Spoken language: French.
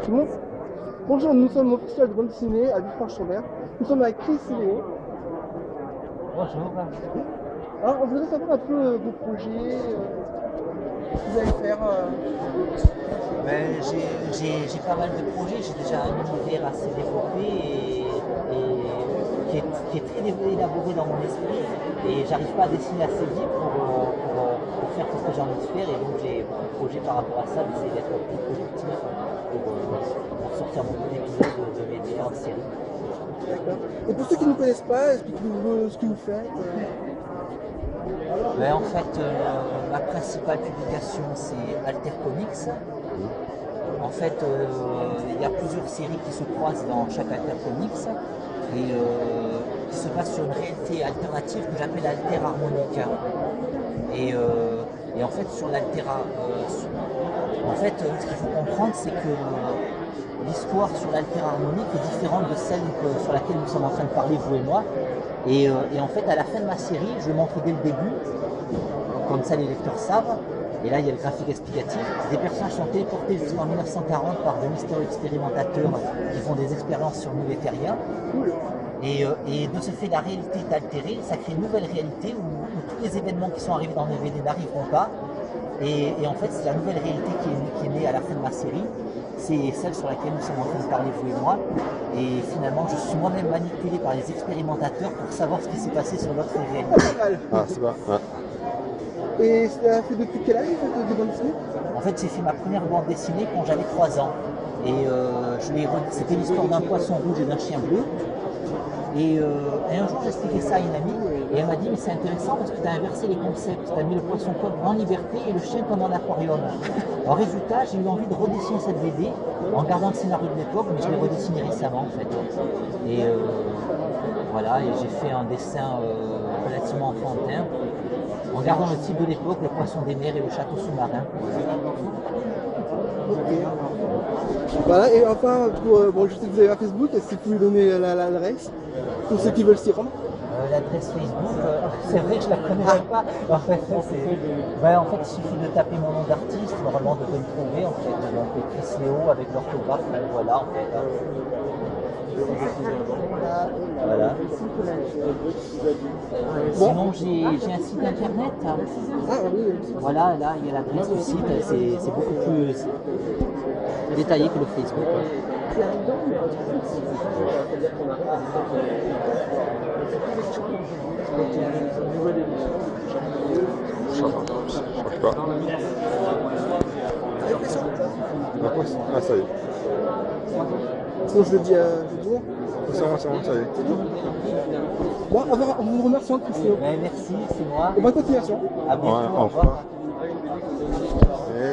Bon, bonjour, nous sommes au festival de bande dessinée à Villefranche-sur-Mer. Nous sommes avec Chris et Léo. Bonjour. Alors, on voudrait savoir un peu vos projets, ce que vous allez faire. Ben, j'ai pas mal de projets, j'ai déjà un univers assez développé et qui est très élaboré dans mon esprit et j'arrive pas à dessiner assez vite pour faire tout ce que j'ai envie de faire et donc j'ai beaucoup de projets par rapport à ça, d'essayer d'être plus productif pour sortir beaucoup d'épisodes de mes différentes séries. D'accord. Et pour ceux qui ne nous connaissent pas, expliquez-nous ce que vous faites. Ben, en fait, ma principale publication c'est Alter Comics. En fait, il y a plusieurs séries qui se croisent dans chaque Alter Comics et qui se passent sur une réalité alternative que j'appelle Alter Harmonica. Et en fait, sur l'Altera, ce qu'il faut comprendre, c'est que l'histoire sur l'Alter Harmonique est différente de celle sur laquelle nous sommes en train de parler, vous et moi. Et en fait, à la fin de ma série, je le montre dès le début, comme ça les lecteurs savent. Et là, il y a le graphique explicatif. Des personnages sont téléportés jusqu'en 1940 par de mystérieux expérimentateurs qui font des expériences sur nous les terriens. Et de ce fait, la réalité est altérée. Ça crée une nouvelle réalité où tous les événements qui sont arrivés dans mes BD n'arriveront pas. Et en fait, c'est la nouvelle réalité qui est née à la fin de ma série. C'est celle sur laquelle nous sommes en train de parler, vous et moi. Et finalement, je suis moi-même manipulé par les expérimentateurs pour savoir ce qui s'est passé sur notre réalité. Ah, c'est pas. Ouais. Et ça fait depuis quel âge vous faites des bandes dessinées? En fait, j'ai fait ma première bande dessinée quand j'avais 3 ans. Et c'était l'histoire d'un poisson rouge et d'un chien bleu. Et un jour, j'expliquais ça à une amie, et elle m'a dit, mais c'est intéressant parce que tu as inversé les concepts, tu as mis le poisson comme en liberté et le chien comme en aquarium. En résultat, j'ai eu envie de redessiner cette BD en gardant le scénario de l'époque, mais je l'ai redessiné récemment en fait. Et voilà, et j'ai fait un dessin relativement enfantin, en gardant le type de l'époque, le poisson des mers et le château sous-marin. Ok. Voilà, et enfin, bon, je sais que vous avez un Facebook, est-ce que vous pouvez donner l'adresse pour ceux qui veulent s'y rendre? L'adresse Facebook, c'est vrai que je la connais même pas. En fait, il suffit de taper mon nom d'artiste, normalement de me trouver en fait. Donc Chris Léo avec l'orthographe, voilà en fait. Voilà. Sinon j'ai un site internet. Ah oui. Voilà, là il y a l'adresse du site, c'est beaucoup plus détaillé que le Facebook. Change pas. Ah, ça y est. Sinon, je le dis bon. C'est bon, ça y est. Bon, on vous remercie, Chris. Merci, c'est moi. Et bonne continuation. À bientôt, Ouais, au revoir. Et